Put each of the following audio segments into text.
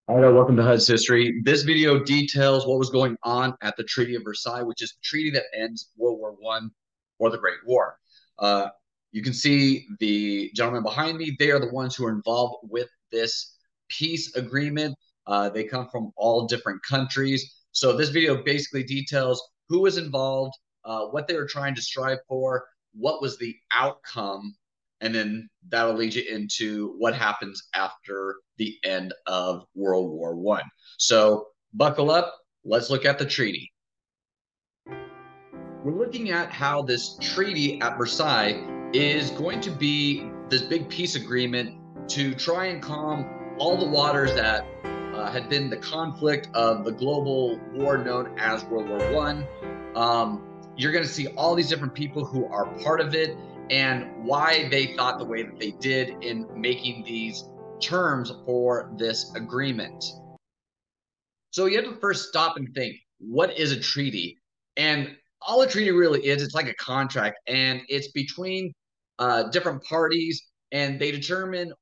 All right, welcome to HUD's History. This video details what was going on at the Treaty of Versailles, which is the treaty that ends World War One or the Great War. Uh, you can see the gentlemen behind me. They are the ones who are involved with this peace agreement. They come from all different countries. So this video basically details who was involved, what they were trying to strive for, what was the outcome, and then that'll lead you into what happens after the end of World War One. So buckle up. Let's look at the treaty. We're looking at how this treaty at Versailles is going to be this big peace agreement to try and calm all the waters that had been the conflict of the global war known as World War One. You're going to see all these different people who are part of it and why they thought the way that they did in making these terms for this agreement. So you have to first stop and think, what is a treaty? And all a treaty really is, it's like a contract, and it's between different parties, and they determine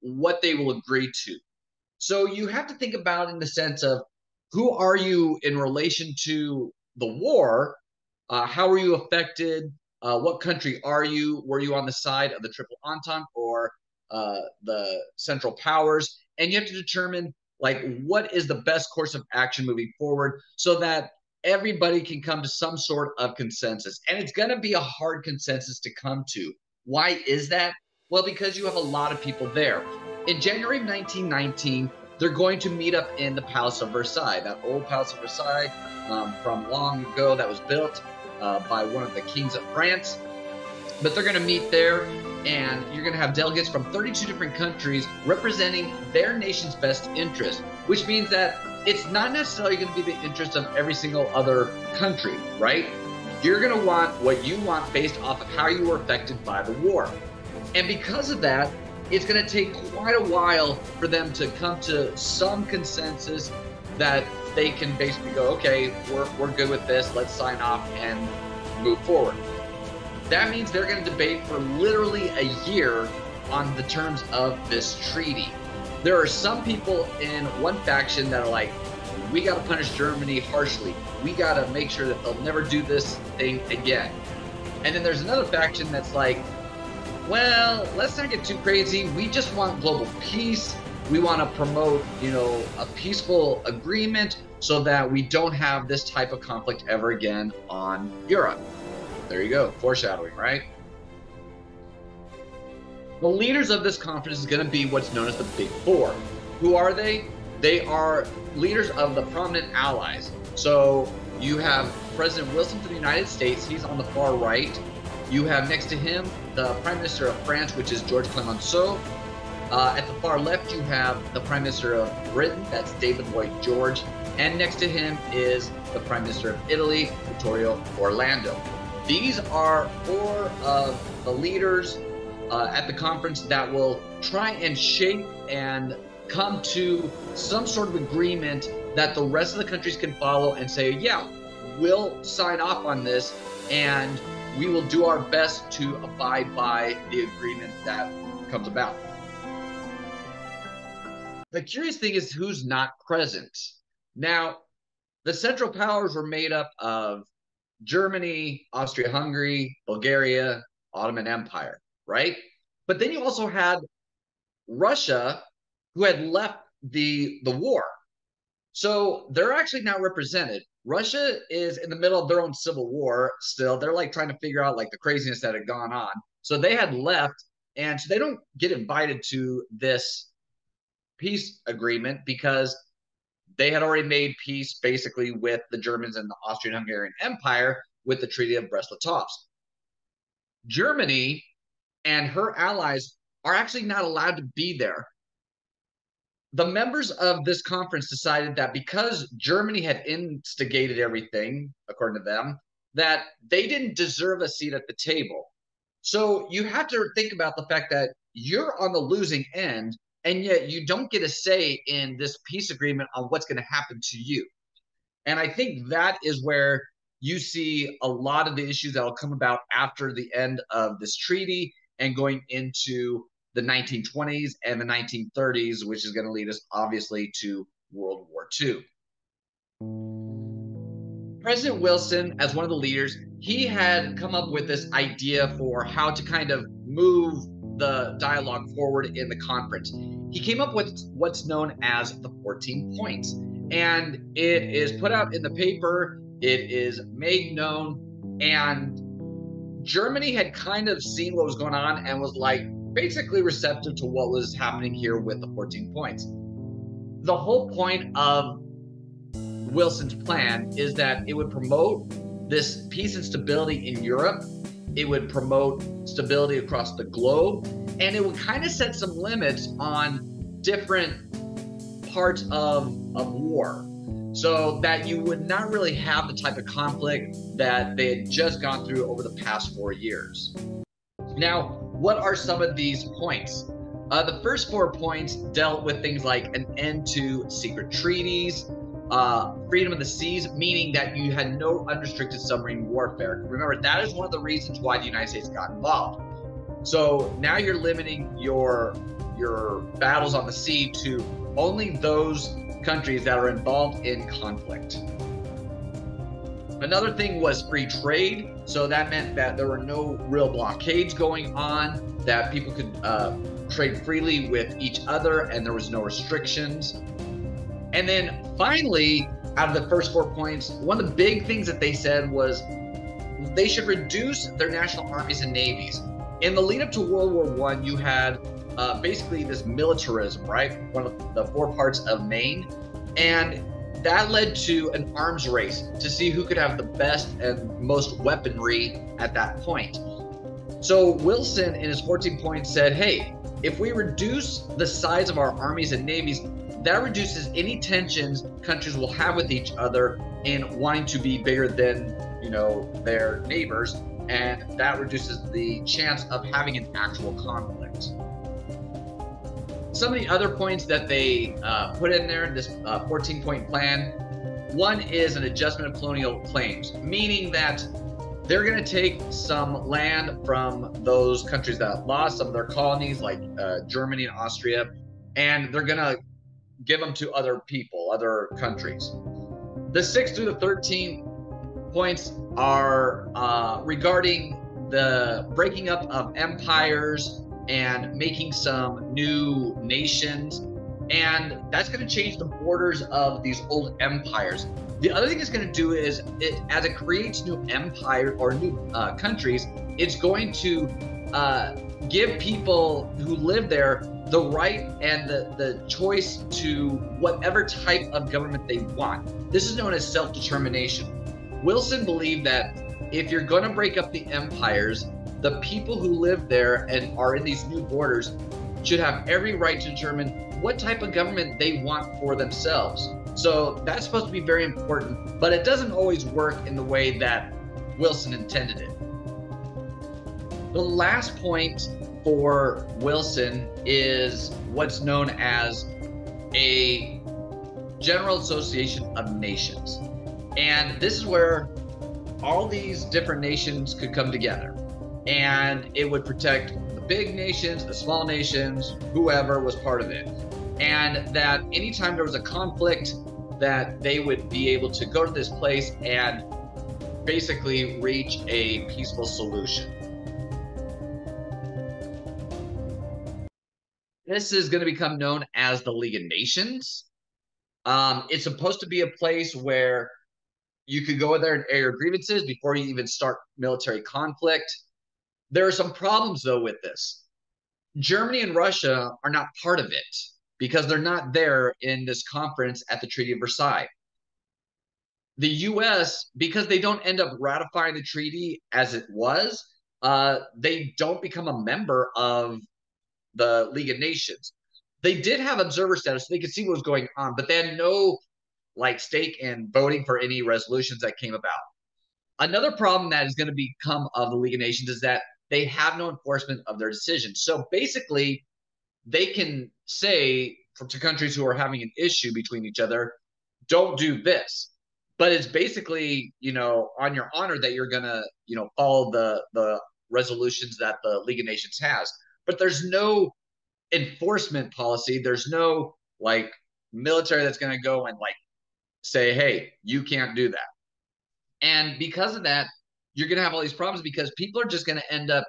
what they will agree to. So you have to think about in the sense of who are you in relation to the war? How were you affected? What country are you? Were you on the side of the Triple Entente or the Central Powers? And you have to determine like what is the best course of action moving forward so that everybody can come to some sort of consensus. And it's going to be a hard consensus to come to. Why is that? Well, because you have a lot of people there. In January of 1919, they're going to meet up in the Palace of Versailles, that old Palace of Versailles from long ago that was built by one of the kings of France. But they're going to meet there, and you're going to have delegates from 32 different countries representing their nation's best interest, which means that it's not necessarily going to be the interest of every single other country, right? You're going to want what you want based off of how you were affected by the war. And because of that, it's going to take quite a while for them to come to some consensus that they can basically go, okay, we're good with this. Let's sign off and move forward. That means they're going to debate for literally a year on the terms of this treaty. There are some people in one faction that are like, we got to punish Germany harshly. We got to make sure that they'll never do this thing again. And then there's another faction that's like, well, let's not get too crazy. We just want global peace. We want to promote, a peaceful agreement so that we don't have this type of conflict ever again on Europe. There you go. Foreshadowing, right? The leaders of this conference is going to be what's known as the Big Four. Who are they? They are leaders of the prominent allies. So you have President Wilson for the United States. He's on the far right. You have next to him the Prime Minister of France, which is Georges Clemenceau. At the far left, you have the Prime Minister of Britain, that's David Lloyd George. And next to him is the Prime Minister of Italy, Vittorio Orlando. These are four of the leaders at the conference that will try and shape and come to some sort of agreement that the rest of the countries can follow and say, yeah, we'll sign off on this and we will do our best to abide by the agreement that comes about. The curious thing is who's not present. Now, the Central Powers were made up of Germany, Austria-Hungary, Bulgaria, Ottoman Empire, right? But then you also had Russia, who had left the war. So they're actually now represented. Russia is in the middle of their own civil war still. They're like trying to figure out like the craziness that had gone on. So they had left, and so they don't get invited to this peace agreement because they had already made peace basically with the Germans and the Austrian-Hungarian Empire with the Treaty of Brest-Litovsk. Germany and her allies are actually not allowed to be there. The members of this conference decided that because Germany had instigated everything, according to them, that they didn't deserve a seat at the table. So you have to think about the fact that you're on the losing end, and yet you don't get a say in this peace agreement on what's going to happen to you. And I think that is where you see a lot of the issues that will come about after the end of this treaty and going into the 1920s and the 1930s, which is going to lead us obviously to World War II. President Wilson, as one of the leaders, he had come up with this idea for how to kind of move the dialogue forward in the conference. He came up with what's known as the 14 points, and it is put out in the paper, it is made known, and Germany had kind of seen what was going on and was like basically receptive to what was happening here with the 14 points. The whole point of Wilson's plan is that it would promote this peace and stability in Europe. It would promote stability across the globe, and it would kind of set some limits on different parts of war, so that you would not really have the type of conflict that they had just gone through over the past 4 years. Now, what are some of these points? The first 4 points dealt with things like an end to secret treaties, freedom of the seas, meaning that you had no unrestricted submarine warfare. Remember, that is one of the reasons why the United States got involved. So now you're limiting your battles on the sea to only those countries that are involved in conflict. Another thing was free trade. So that meant that there were no real blockades going on, that people could trade freely with each other, and there was no restrictions. And then finally, out of the first 4 points, one of the big things that they said was they should reduce their national armies and navies. In the lead up to World War I, you had basically this militarism, right? One of the 4 parts of Maine. And that led to an arms race to see who could have the best and most weaponry at that point. So Wilson, in his 14 points, said, hey, if we reduce the size of our armies and navies, that reduces any tensions countries will have with each other in wanting to be bigger than, their neighbors, and that reduces the chance of having an actual conflict. Some of the other points that they put in there in this 14-point plan, one is an adjustment of colonial claims, meaning that they're going to take some land from those countries that lost some of their colonies, like Germany and Austria, and they're going to give them to other people, other countries. The 6 through the 13 points are regarding the breaking up of empires and making some new nations, and that's going to change the borders of these old empires. The other thing it's going to do is, as it creates new empire or new countries, it's going to give people who live there the right and the choice to whatever type of government they want. This is known as self-determination. Wilson believed that if you're going to break up the empires, the people who live there and are in these new borders should have every right to determine what type of government they want for themselves. So that's supposed to be very important, but it doesn't always work in the way that Wilson intended it. The last point for Wilson is what's known as a General Association of Nations. And this is where all these different nations could come together, and it would protect the big nations, the small nations, whoever was part of it. And that anytime there was a conflict, that they would be able to go to this place and basically reach a peaceful solution. This is going to become known as the League of Nations. It's supposed to be a place where you could go there and air your grievances before you even start military conflict. There are some problems, though, with this. Germany and Russia are not part of it because they're not there in this conference at the Treaty of Versailles. The U.S., because they don't end up ratifying the treaty as it was, they don't become a member of the League of Nations. They did have observer status, so they could see what was going on, but they had no stake in voting for any resolutions that came about. Another problem that is going to become of the League of Nations is that they have no enforcement of their decisions. So basically, they can say to countries who are having an issue between each other, don't do this. But it's basically, on your honor that you're going to, follow the resolutions that the League of Nations has. But there's no enforcement policy. There's no like military that's going to go and like say, hey, you can't do that. And because of that, you're going to have all these problems because people are just going to end up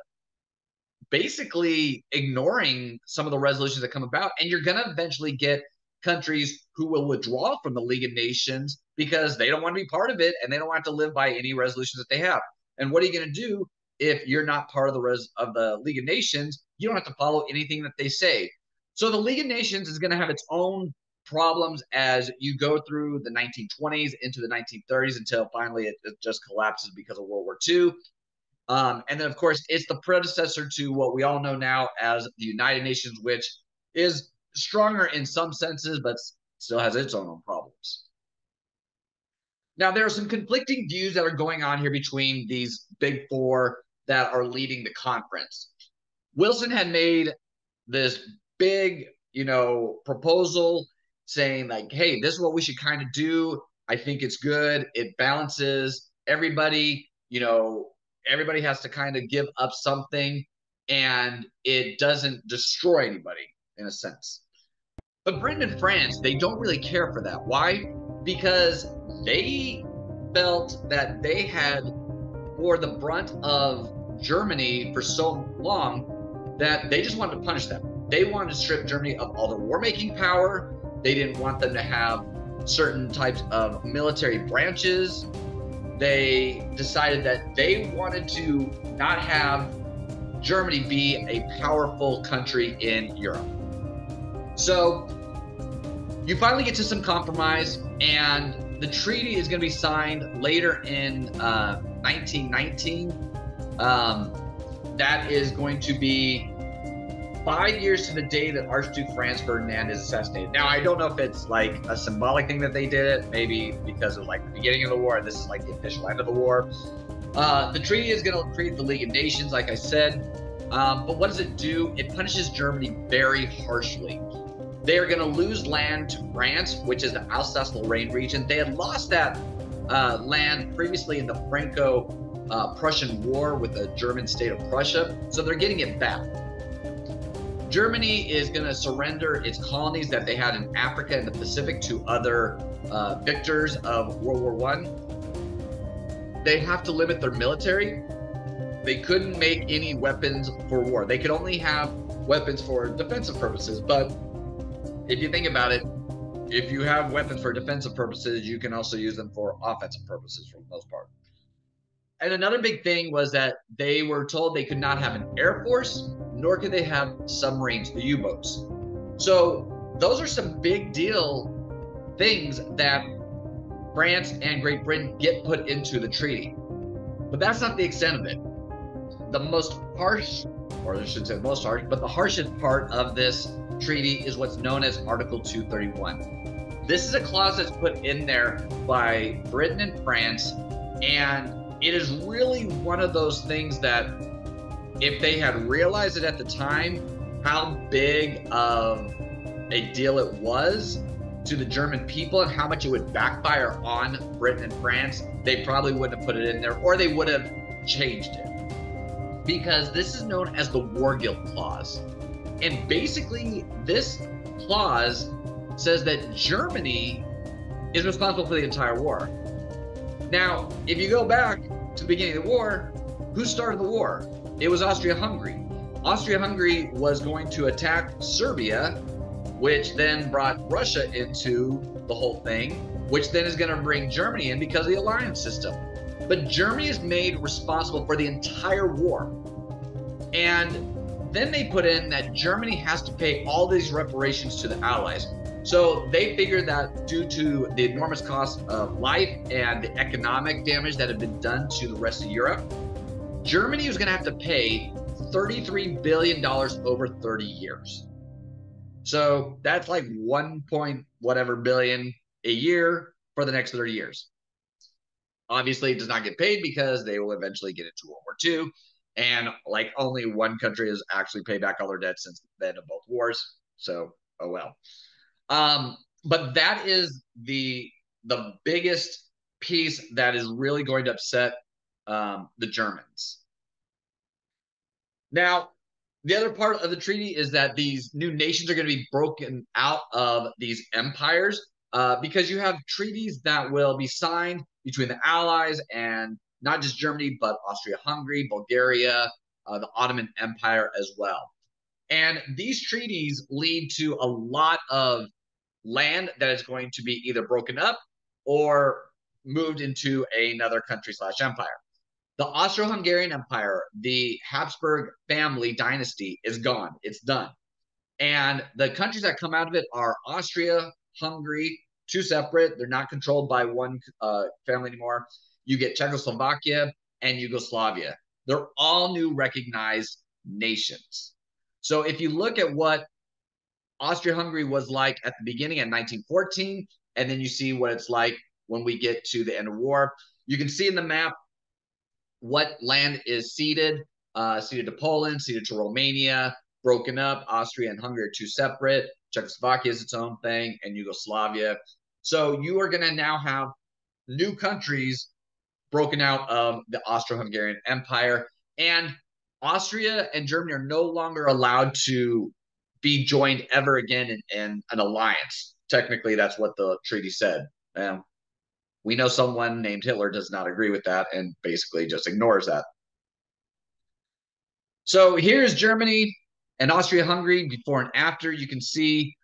basically ignoring some of the resolutions that come about. And you're going to eventually get countries who will withdraw from the League of Nations because they don't want to be part of it and they don't want to live by any resolutions that they have. And what are you going to do if you're not part of the League of Nations? You don't have to follow anything that they say. So the League of Nations is going to have its own problems as you go through the 1920s into the 1930s until finally it just collapses because of World War II. And then, of course, it's the predecessor to what we all know now as the United Nations, which is stronger in some senses, but still has its own problems. Now, there are some conflicting views that are going on here between these big four that are leading the conference. Wilson had made this big, proposal saying like, hey, this is what we should kind of do. I think it's good. It balances everybody, everybody has to kind of give up something and it doesn't destroy anybody in a sense. But Britain and France, they don't really care for that. Why? Because they felt that they had bore the brunt of Germany for so long that they just wanted to punish them. They wanted to strip Germany of all their war-making power. They didn't want them to have certain types of military branches. They decided that they wanted to not have Germany be a powerful country in Europe. So you finally get to some compromise, and the treaty is going to be signed later in 1919. That is going to be 5 years to the day that Archduke Franz Ferdinand is assassinated. Now, I don't know if it's like a symbolic thing that they did it, maybe because of like the beginning of the war, and this is like the official end of the war. The treaty is going to create the League of Nations, like I said. But what does it do? It punishes Germany very harshly. They are going to lose land to France, which is the Alsace-Lorraine region. They had lost that land previously in the Franco-Prussian War with the German state of Prussia, so they're getting it back. Germany is going to surrender its colonies that they had in Africa and the Pacific to other victors of World War I. They have to limit their military. They couldn't make any weapons for war. They could only have weapons for defensive purposes. But if you think about it, if you have weapons for defensive purposes, you can also use them for offensive purposes for the most part. And another big thing was that they were told they could not have an air force, nor could they have submarines, the U-boats. So those are some big deal things that France and Great Britain get put into the treaty. But that's not the extent of it. The most harsh, or I should say the most harsh, but the harshest part of this treaty is what's known as Article 231. This is a clause that's put in there by Britain and France, and it is really one of those things that if they had realized it at the time, how big of a deal it was to the German people and how much it would backfire on Britain and France, they probably wouldn't have put it in there, or they would have changed it. Because this is known as the War Guilt Clause. And basically, this clause says that Germany is responsible for the entire war. Now, if you go back to the beginning of the war, who started the war? It was Austria-Hungary. Austria-Hungary was going to attack Serbia, which then brought Russia into the whole thing, which then is going to bring Germany in because of the alliance system. But Germany is made responsible for the entire war. And then they put in that Germany has to pay all these reparations to the Allies. So they figured that due to the enormous cost of life and the economic damage that had been done to the rest of Europe, Germany was going to have to pay $33 billion over 30 years. So that's like 1 point whatever billion a year for the next 30 years. Obviously, it does not get paid because they will eventually get into World War II. And like only one country has actually paid back all their debt since the end of both wars. So, oh well. But that is the biggest piece that is really going to upset the Germans. Now, The other part of the treaty is that these new nations are going to be broken out of these empires because you have treaties that will be signed between the Allies and not just Germany, but Austria Hungary, Bulgaria, the Ottoman Empire as well. And these treaties lead to a lot of land that is going to be either broken up or moved into another country slash empire. The Austro-Hungarian Empire, the Habsburg family dynasty is gone. It's done. And the countries that come out of it are Austria, Hungary, two separate. They're not controlled by one family anymore. You get Czechoslovakia and Yugoslavia. They're all new recognized nations. So if you look at what Austria-Hungary was like at the beginning in 1914, and then you see what it's like when we get to the end of war, you can see in the map what land is ceded, ceded to Poland, ceded to Romania, broken up. Austria and Hungary are two separate. Czechoslovakia is its own thing, and Yugoslavia. So you are going to now have new countries broken out of the Austro-Hungarian Empire, and Austria and Germany are no longer allowed to be joined ever again in an alliance. Technically, that's what the treaty said. We know someone named Hitler does not agree with that and basically just ignores that. So here's Germany and Austria-Hungary before and after. You can see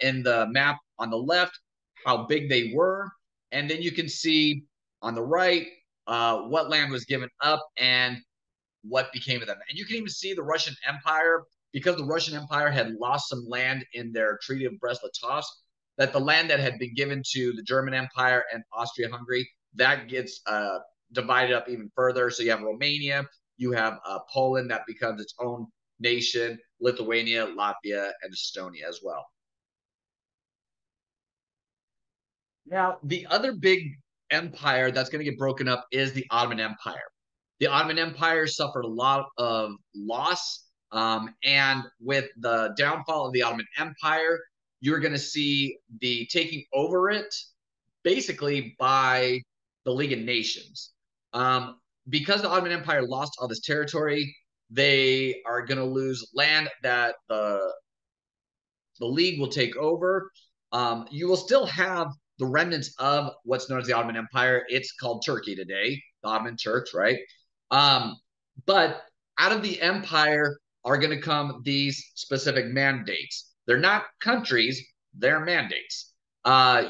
in the map on the left how big they were. And then you can see on the right what land was given up and what became of them. And you can even see the Russian Empire, because the Russian Empire had lost some land in their Treaty of Brest-Litovsk, that the land that had been given to the German Empire and Austria-Hungary, that gets divided up even further. So you have Romania, you have Poland that becomes its own nation, Lithuania, Latvia, and Estonia as well. Now, the other big empire that's going to get broken up is the Ottoman Empire. The Ottoman Empire suffered a lot of loss. And with the downfall of the Ottoman Empire, you're going to see the taking over it basically by the League of Nations. Because the Ottoman Empire lost all this territory, they are going to lose land that the League will take over. You will still have the remnants of what's known as the Ottoman Empire. It's called Turkey today, the Ottoman Turks, right? But out of the empire are going to come these specific mandates. They're not countries, they're mandates.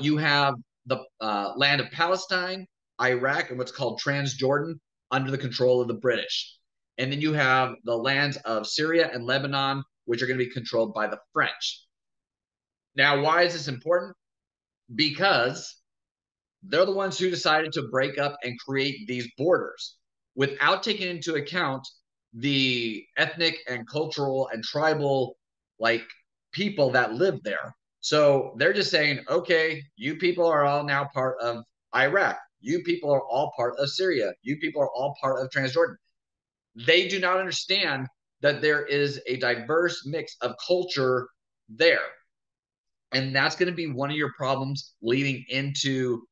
You have the land of Palestine, Iraq, and what's called Transjordan under the control of the British. And then you have the lands of Syria and Lebanon, which are going to be controlled by the French. Now, why is this important? Because they're the ones who decided to break up and create these borders without taking into account the ethnic and cultural and tribal like people that live there. So they're just saying, okay, you people are all now part of Iraq. You people are all part of Syria. You people are all part of Transjordan. They do not understand that there is a diverse mix of culture there. And that's going to be one of your problems leading into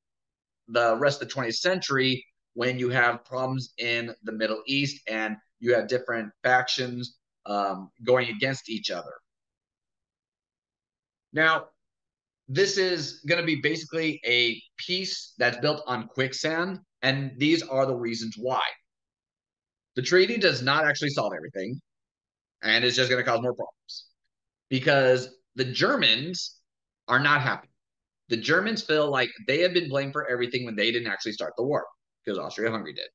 the rest of the 20th century when you have problems in the Middle East and you have different factions going against each other. Now, this is going to be basically a piece that's built on quicksand, and these are the reasons why. The treaty does not actually solve everything, and it's just going to cause more problems because the Germans are not happy. The Germans feel like they have been blamed for everything when they didn't actually start the war because Austria-Hungary did.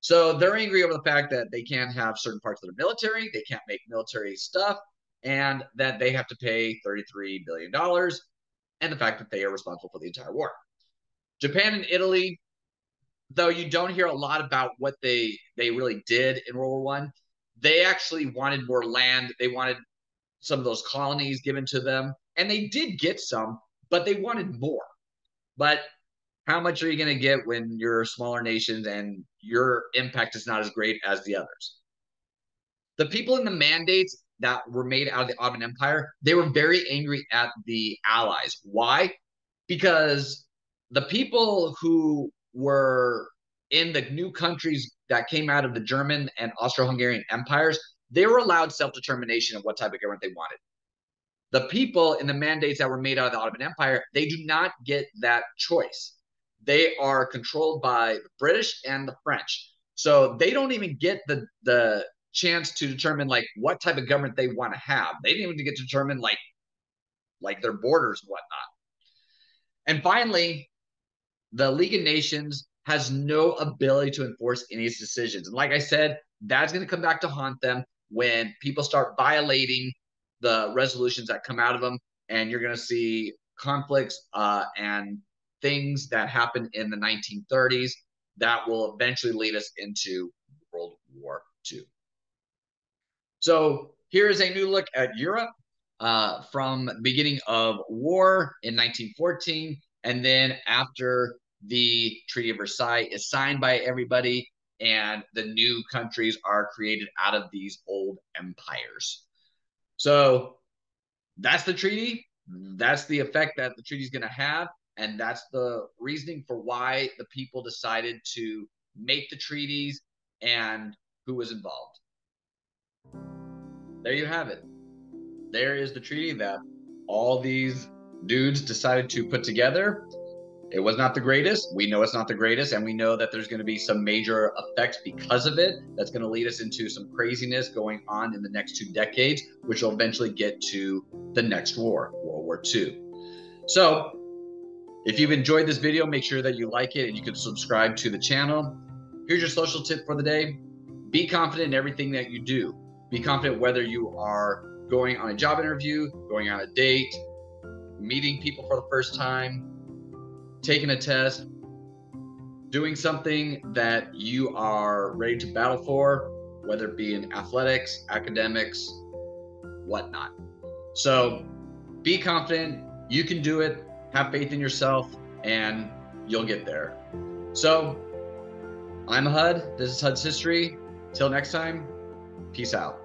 So they're angry over the fact that they can't have certain parts of their military, they can't make military stuff, and that they have to pay $33 billion, and the fact that they are responsible for the entire war. Japan and Italy, though you don't hear a lot about what they really did in World War I, they actually wanted more land. They wanted some of those colonies given to them, and they did get some, but they wanted more. But how much are you going to get when you're smaller nations and your impact is not as great as the others? The people in the mandates that were made out of the Ottoman Empire, they were very angry at the Allies. Why? Because the people who were in the new countries that came out of the German and Austro-Hungarian empires, they were allowed self-determination of what type of government they wanted. The people in the mandates that were made out of the Ottoman Empire, they do not get that choice. They are controlled by the British and the French. So they don't even get the chance to determine like what type of government they want to have. They didn't even get to determine like their borders and whatnot. And finally, the League of Nations has no ability to enforce any of its decisions. And like I said, that's going to come back to haunt them when people start violating the resolutions that come out of them. And you're going to see conflicts and things that happened in the 1930s that will eventually lead us into World War II. So here is a new look at Europe from the beginning of war in 1914, and then after the Treaty of Versailles is signed by everybody, and the new countries are created out of these old empires. So that's the treaty. That's the effect that the treaty is going to have, and that's the reasoning for why the people decided to make the treaties and who was involved. There you have it. There is the treaty that all these dudes decided to put together. It was not the greatest. We know it's not the greatest, and we know that there's going to be some major effects because of it. That's going to lead us into some craziness going on in the next 2 decades, which will eventually get to the next war, World War II. So if you've enjoyed this video, make sure that you like it and you can subscribe to the channel. Here's your social tip for the day. Be confident in everything that you do. Be confident whether you are going on a job interview, going on a date, meeting people for the first time, taking a test, doing something that you are ready to battle for, whether it be in athletics, academics, whatnot. So be confident, you can do it, have faith in yourself, and you'll get there. So I'm HUD, this is HUD's History. Till next time, peace out.